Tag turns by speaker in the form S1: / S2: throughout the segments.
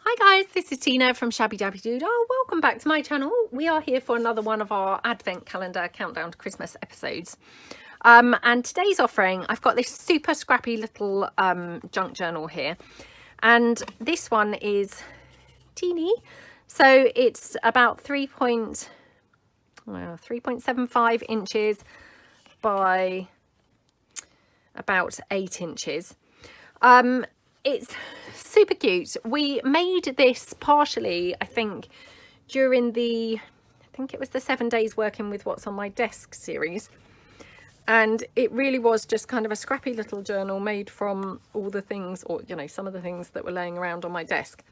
S1: Hi guys, this is Tina from Shabbydabbydoodah. Welcome back to my channel. We are here for another one of our advent calendar countdown to Christmas episodes. And today's offering, I've got this super scrappy little junk journal here. And this one is teeny. So it's about 3.75 inches by about 8 inches. It's super cute. We made this partially, I think, during it was the 7 days working with what's on my desk series. And it really was just kind of a scrappy little journal made from all the things, or, you know, some of the things that were laying around on my desk.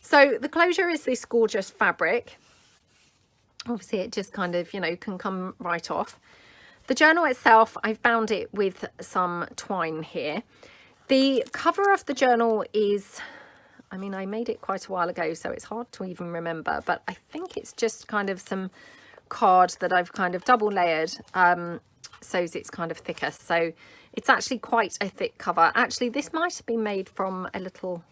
S1: So the closure is this gorgeous fabric. Obviously it just kind of, you know, can come right off. The journal itself, I've bound it with some twine here. The cover of the journal is, I mean, I made it quite a while ago, so it's hard to even remember, but I think it's just kind of some card that I've kind of double layered, so it's kind of thicker. So it's actually quite a thick cover. Actually, this might have been made from a little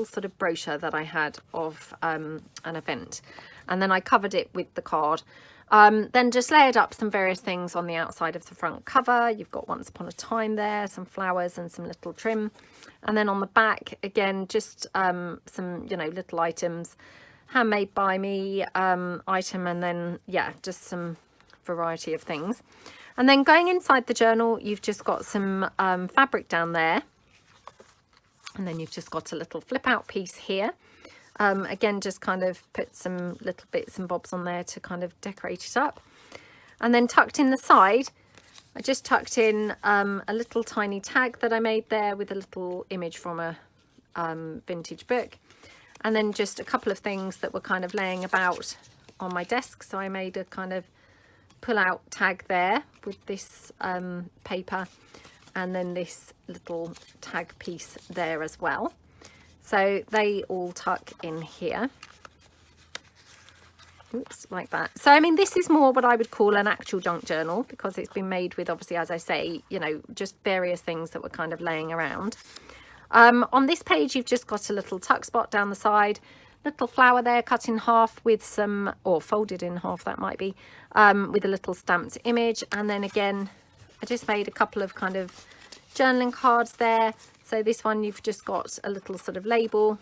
S1: sort of brochure that I had of an event, and then I covered it with the card. Then just layered up some various things on the outside of the front cover. You've got Once Upon a Time there, some flowers and some little trim. And then on the back, again, just some, you know, little items, handmade by me item, and then, yeah, just some variety of things. And then going inside the journal, you've just got some fabric down there. And then you've just got a little flip out piece here. Again, just kind of put some little bits and bobs on there to kind of decorate it up. And then tucked in the side, I just tucked in a little tiny tag that I made there with a little image from a vintage book. And then just a couple of things that were kind of laying about on my desk. So I made a kind of pull out tag there with this paper, and then this little tag piece there as well. So they all tuck in here. Oops, like that. So, I mean, this is more what I would call an actual junk journal, because it's been made with, obviously, as I say, you know, just various things that were kind of laying around. On this page, you've just got a little tuck spot down the side, little flower there cut in half with some, or folded in half, that might be, with a little stamped image. And then again, I just made a couple of kind of journaling cards there. So this one you've just got a little sort of label,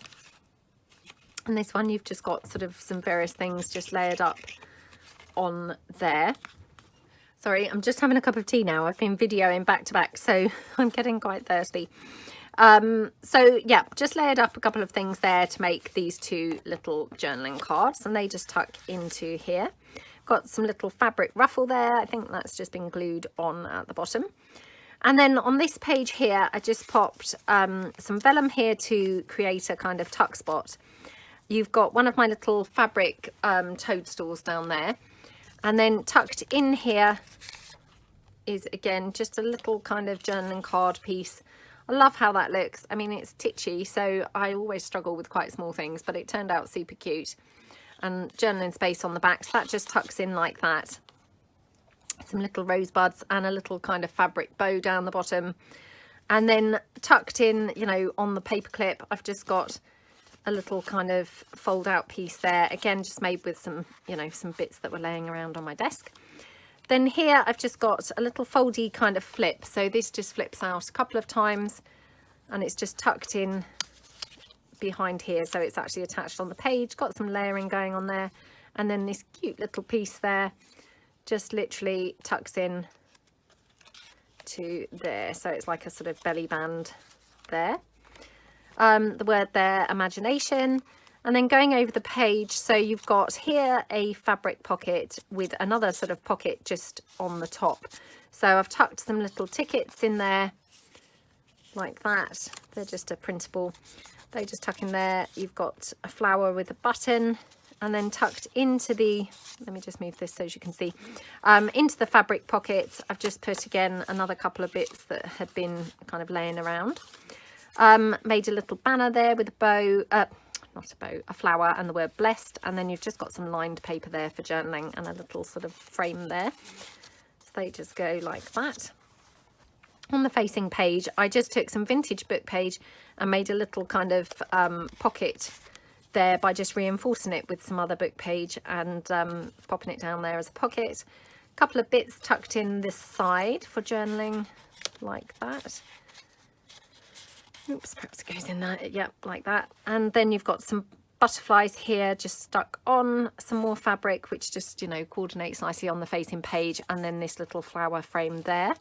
S1: and this one you've just got sort of some various things just layered up on there. Sorry, I'm just having a cup of tea now. I've been videoing back to back, so I'm getting quite thirsty. So yeah, just layered up a couple of things there to make these two little journaling cards, and they just tuck into here. Got some little fabric ruffle there. I think that's just been glued on at the bottom. And then on this page here, I just popped some vellum here to create a kind of tuck spot. You've got one of my little fabric toadstools down there. And then tucked in here is, again, just a little kind of journaling card piece. I love how that looks. I mean, it's titchy, so I always struggle with quite small things, but it turned out super cute. And journaling space on the back, so that just tucks in like that. Some little rosebuds and a little kind of fabric bow down the bottom. And then tucked in, you know, on the paper clip, I've just got a little kind of fold out piece there. Again, just made with some, you know, some bits that were laying around on my desk. Then here I've just got a little foldy kind of flip. So this just flips out a couple of times, and it's just tucked in behind here. So it's actually attached on the page, got some layering going on there. And then this cute little piece there just literally tucks in to there, so it's like a sort of belly band there. The word there, imagination. And then going over the page, so you've got here a fabric pocket with another sort of pocket just on the top. So I've tucked some little tickets in there like that. They're just a printable, they just tuck in there. You've got a flower with a button. And then tucked into the, let me just move this so you can see, into the fabric pockets, I've just put, again, another couple of bits that had been kind of laying around. Made a little banner there with a bow, not a bow, a flower and the word blessed. And then you've just got some lined paper there for journaling and a little sort of frame there. So they just go like that. on the facing page, I just took some vintage book page and made a little kind of pocket there by just reinforcing it with some other book page and popping it down there as a pocket. A couple of bits tucked in this side for journaling like that. Oops, perhaps it goes in there. Yep, like that. And then you've got some butterflies here just stuck on, some more fabric which just, you know, coordinates nicely on the facing page, and then this little flower frame there.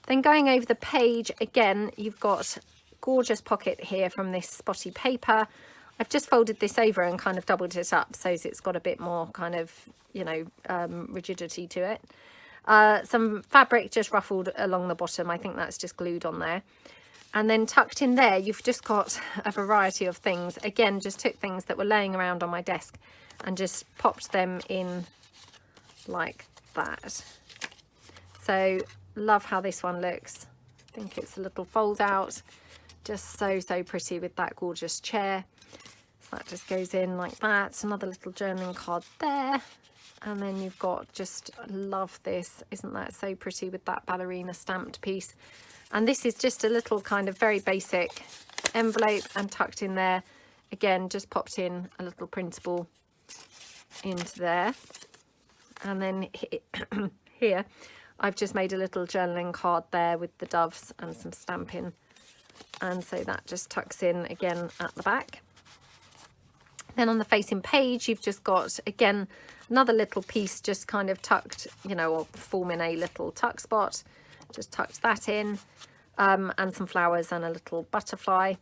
S1: Then going over the page again, you've got gorgeous pocket here from this spotty paper. I've just folded this over and kind of doubled it up so it's got a bit more kind of, you know, rigidity to it. Some fabric just ruffled along the bottom. I think that's just glued on there. And then tucked in there, you've just got a variety of things. Again, just took things that were laying around on my desk and just popped them in like that. So love how this one looks. I think it's a little fold out, just so pretty with that gorgeous chair. So that just goes in like that. Another little journaling card there. And then you've got just, love this, isn't that so pretty with that ballerina stamped piece. And this is just a little kind of very basic envelope, and tucked in there again, just popped in a little printable into there. And then here I've just made a little journaling card there with the doves and some stamping, and so that just tucks in again at the back. Then on the facing page, you've just got again another little piece just kind of tucked, you know, or forming a little tuck spot. Just tucked that in, and some flowers and a little butterfly.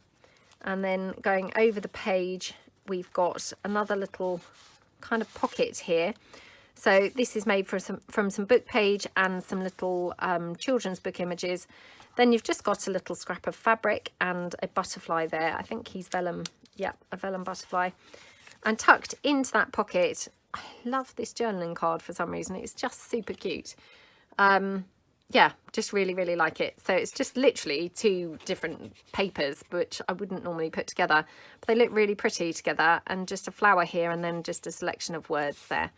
S1: And then going over the page, we've got another little kind of pocket here. So this is made from some book page and some little children's book images. Then you've just got a little scrap of fabric and a butterfly there. I think he's vellum, yeah, a vellum butterfly. And tucked into that pocket, I love this journaling card for some reason. It's just super cute. Yeah, just really like it. So it's just literally two different papers which I wouldn't normally put together, but they look really pretty together, and just a flower here and then just a selection of words there.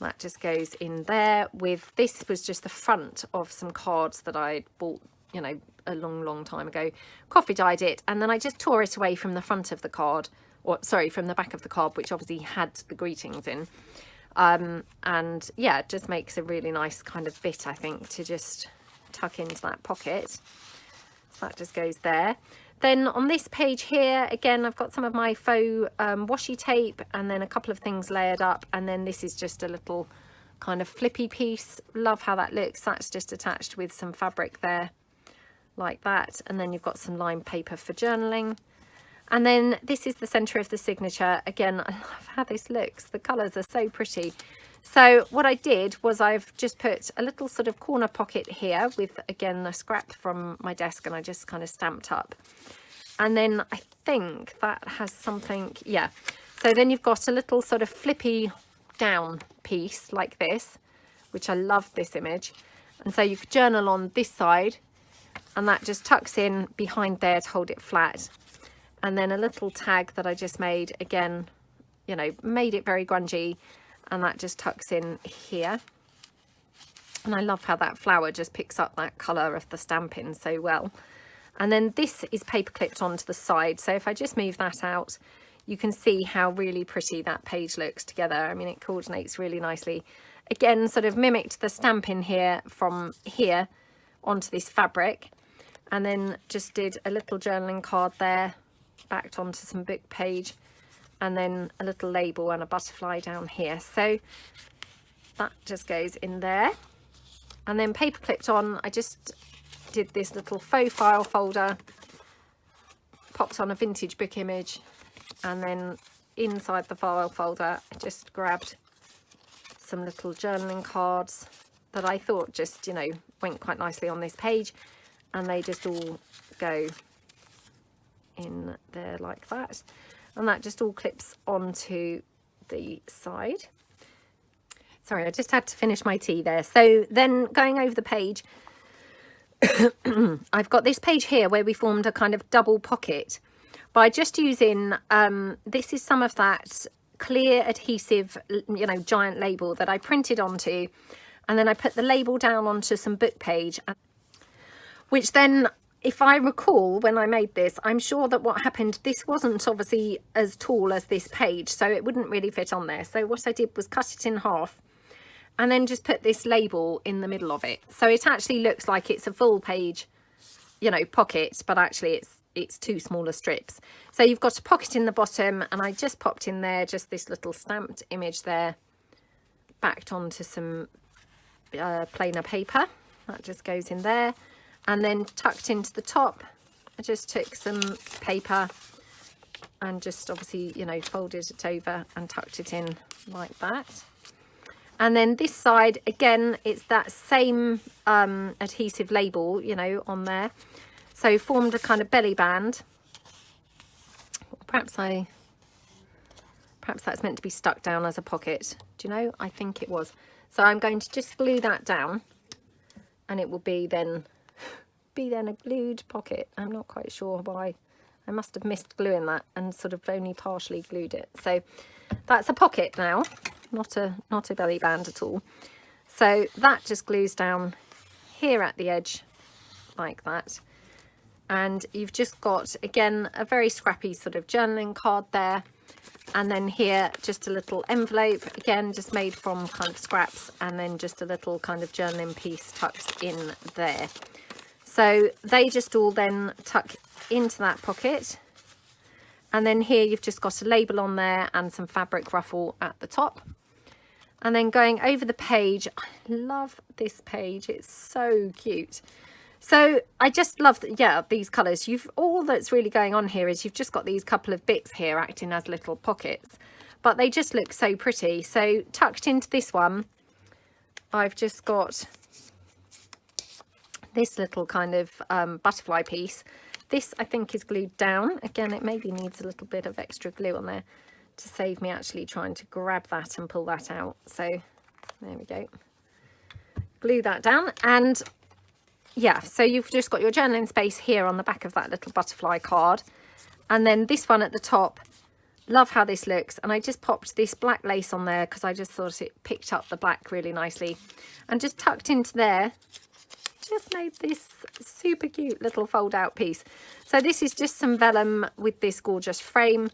S1: That just goes in there. With this was just the front of some cards that I bought, you know, a long time ago. Coffee dyed it, and then I just tore it away from the front of the card, or sorry, from the back of the card, which obviously had the greetings in. And yeah, it just makes a really nice kind of bit, I think, to just tuck into that pocket. So that just goes there. Then on this page here, again, I've got some of my faux washi tape, and then a couple of things layered up, and then this is just a little kind of flippy piece. Love how that looks. That's just attached with some fabric there like that, and then you've got some lined paper for journaling. And then this is the center of the signature. Again, I love how this looks. The colors are so pretty. So what I did was I've just put a little sort of corner pocket here with, again, a scrap from my desk, and I just kind of stamped up. And then I think that has something, yeah. So then you've got a little sort of flippy down piece like this, which I love this image. And so you could journal on this side, and that just tucks in behind there to hold it flat. And then a little tag that I just made, again, you know, made it very grungy, and that just tucks in here. And I love how that flower just picks up that colour of the stamping so well. And then this is paper clipped onto the side. So if I just move that out, you can see how really pretty that page looks together. I mean, it coordinates really nicely. Again, sort of mimicked the stamping here from here onto this fabric. And then just did a little journaling card there, backed onto some book page, and then a little label and a butterfly down here. So that just goes in there. And then paper clipped on, I just did this little faux file folder, popped on a vintage book image, and then inside the file folder I just grabbed some little journaling cards that I thought just, you know, went quite nicely on this page, and they just all go in there like that, and that just all clips onto the side. Sorry, I just had to finish my tea there. So then going over the page, I've got this page here where we formed a kind of double pocket by just using this is some of that clear adhesive, you know, giant label that I printed onto, and then I put the label down onto some book page. which then, if I recall when I made this, I'm sure that what happened, this wasn't obviously as tall as this page, so it wouldn't really fit on there. So what I did was cut it in half and then just put this label in the middle of it. So it actually looks like it's a full page, you know, pocket, but actually it's two smaller strips. So you've got a pocket in the bottom, and I just popped in there just this little stamped image there, backed onto some plainer paper. That just goes in there. And then tucked into the top, I just took some paper and just obviously, you know, folded it over and tucked it in like that. And then this side, again, it's that same adhesive label, you know, on there. So formed a kind of belly band. Perhaps that's meant to be stuck down as a pocket. Do you know? I think it was. So I'm going to just glue that down, and it will be then a glued pocket. I'm not quite sure why. I must have missed gluing that and sort of only partially glued it. So that's a pocket now, not a belly band at all. So that just glues down here at the edge like that. And you've just got, again, a very scrappy sort of journaling card there. And then here, just a little envelope, again, just made from kind of scraps, and then just a little kind of journaling piece tucked in there. So they just all then tuck into that pocket. And then here you've just got a label on there and some fabric ruffle at the top. And then going over the page, I love this page. It's so cute. So I just love, yeah, these colours. All that's really going on here is you've just got these couple of bits here acting as little pockets, but they just look so pretty. So tucked into this one, I've just got this little kind of butterfly piece. This I think is glued down. Again, it maybe needs a little bit of extra glue on there to save me actually trying to grab that and pull that out. So there we go. Glue that down, and yeah, so you've just got your journaling space here on the back of that little butterfly card. And then this one at the top, love how this looks. And I just popped this black lace on there because I just thought it picked up the black really nicely. And just tucked into there, just made this super cute little fold out piece. So this is just some vellum with this gorgeous frame,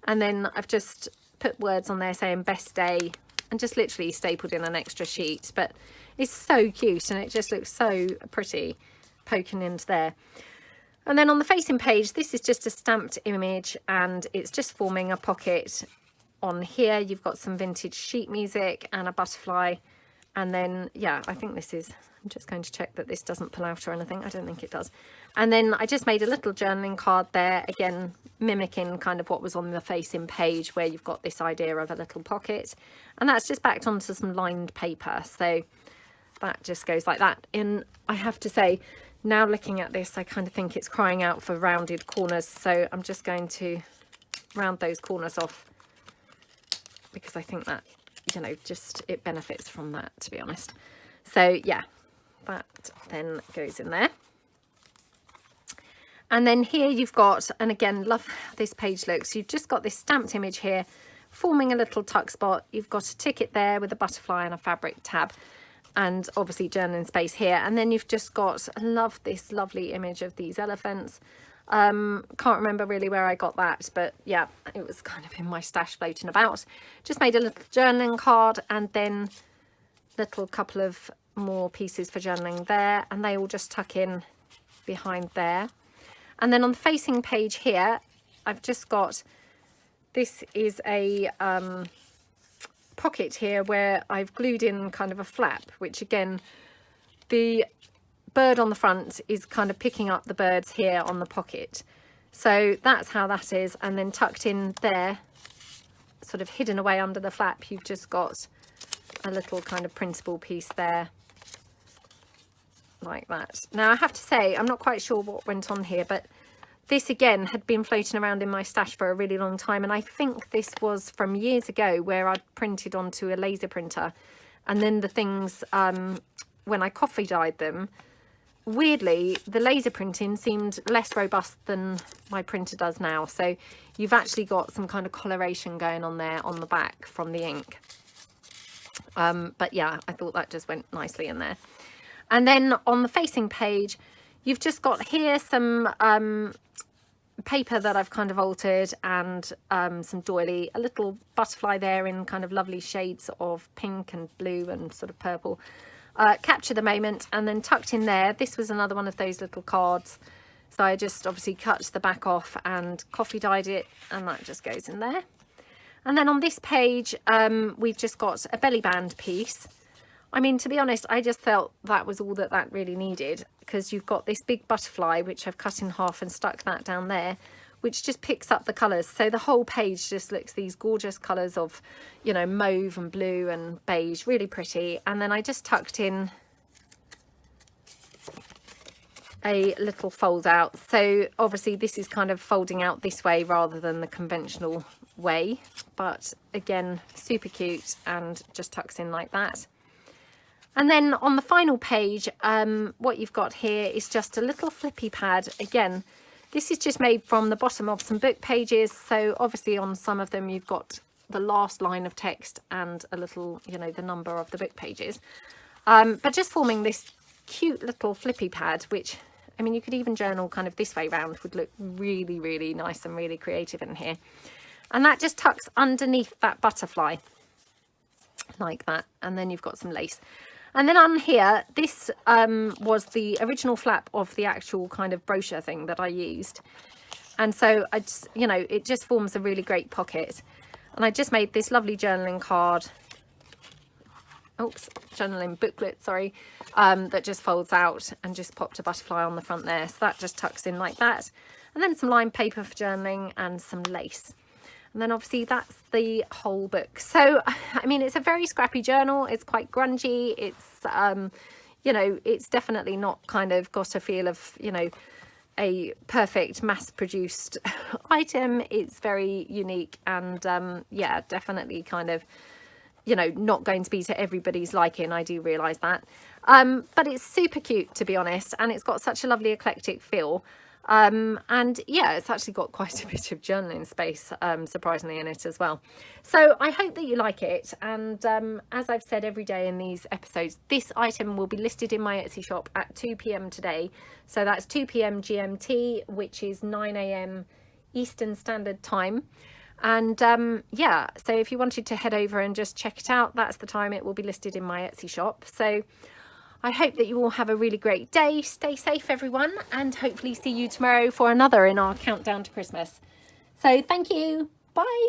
S1: and then I've just put words on there saying best day, and just literally stapled in an extra sheet. But it's so cute, and it just looks so pretty poking into there. And then on the facing page, this is just a stamped image, and it's just forming a pocket. On here you've got some vintage sheet music and a butterfly. And then, yeah, I think this is, I'm just going to check that this doesn't pull out or anything. I don't think it does. And then I just made a little journaling card there, again, mimicking kind of what was on the facing page, where you've got this idea of a little pocket. And that's just backed onto some lined paper. So that just goes like that. And I have to say, now looking at this, I kind of think it's crying out for rounded corners. So I'm just going to round those corners off, because I think that, you know, just it benefits from that, to be honest. So yeah, that then goes in there. And then here you've got, and again, love how this page looks, you've just got this stamped image here forming a little tuck spot. You've got a ticket there with a butterfly and a fabric tab, and obviously journaling space here. And then you've just got, I love this lovely image of these elephants. Can't remember really where I got that, but yeah, it was kind of in my stash floating about. Just made a little journaling card, and then little couple of more pieces for journaling there, and they all just tuck in behind there. And then on the facing page here, I've just got, this is a pocket here where I've glued in kind of a flap, which again, the bird on the front is kind of picking up the birds here on the pocket. So that's how that is. And then tucked in there, sort of hidden away under the flap, you've just got a little kind of printable piece there, like that. Now I have to say, I'm not quite sure what went on here, but this again had been floating around in my stash for a really long time, and I think this was from years ago, where I'd printed onto a laser printer, and then the things, when I coffee dyed them, weirdly the laser printing seemed less robust than my printer does now. So you've actually got some kind of coloration going on there on the back from the ink. But yeah, I thought that just went nicely in there. And then on the facing page, You've just got here some paper that I've kind of altered, and some doily, a little butterfly there in kind of lovely shades of pink and blue and sort of purple. Capture the moment, and then tucked in there, this was another one of those little cards. So I just obviously cut the back off and coffee dyed it, and that just goes in there. And then on this page, we've just got a belly band piece. I mean, to be honest, I just felt that was all that really needed, because you've got this big butterfly, which I've cut in half and stuck that down there, which just picks up the colours. So the whole page just looks these gorgeous colours of, you know, mauve and blue and beige, really pretty. And then I just tucked in a little fold out. So obviously this is kind of folding out this way rather than the conventional way, but again, super cute, and just tucks in like that. And then on the final page, what you've got here is just a little flippy pad. Again, this is just made from the bottom of some book pages. So obviously on some of them you've got the last line of text and a little, you know, the number of the book pages. But just forming this cute little flippy pad, which, I mean, you could even journal kind of this way round, would look really, really nice and really creative in here. And that just tucks underneath that butterfly like that. And then you've got some lace. And then on here, this was the original flap of the actual kind of brochure thing that I used. And so I just, you know, it just forms a really great pocket. And I just made this lovely journaling card. Oops, journaling booklet, sorry, that just folds out, and just popped a butterfly on the front there. So that just tucks in like that. And then some lined paper for journaling and some lace. And then obviously that's the whole book. So, I mean, it's a very scrappy journal. It's quite grungy. It's, you know, it's definitely not kind of got a feel of, you know, a perfect mass-produced item. It's very unique, and yeah, definitely kind of, you know, not going to be to everybody's liking. I do realise that. But it's super cute, to be honest, and it's got such a lovely eclectic feel. And yeah, it's actually got quite a bit of journaling space, surprisingly, in it as well. So I hope that you like it. And as I've said every day in these episodes, this item will be listed in my Etsy shop at 2 p.m. today. So that's 2 p.m. GMT, which is 9 a.m. Eastern Standard Time. And yeah, so if you wanted to head over and just check it out, that's the time it will be listed in my Etsy shop. So I hope that you all have a really great day. Stay safe, everyone, and hopefully see you tomorrow for another in our countdown to Christmas. So thank you. Bye.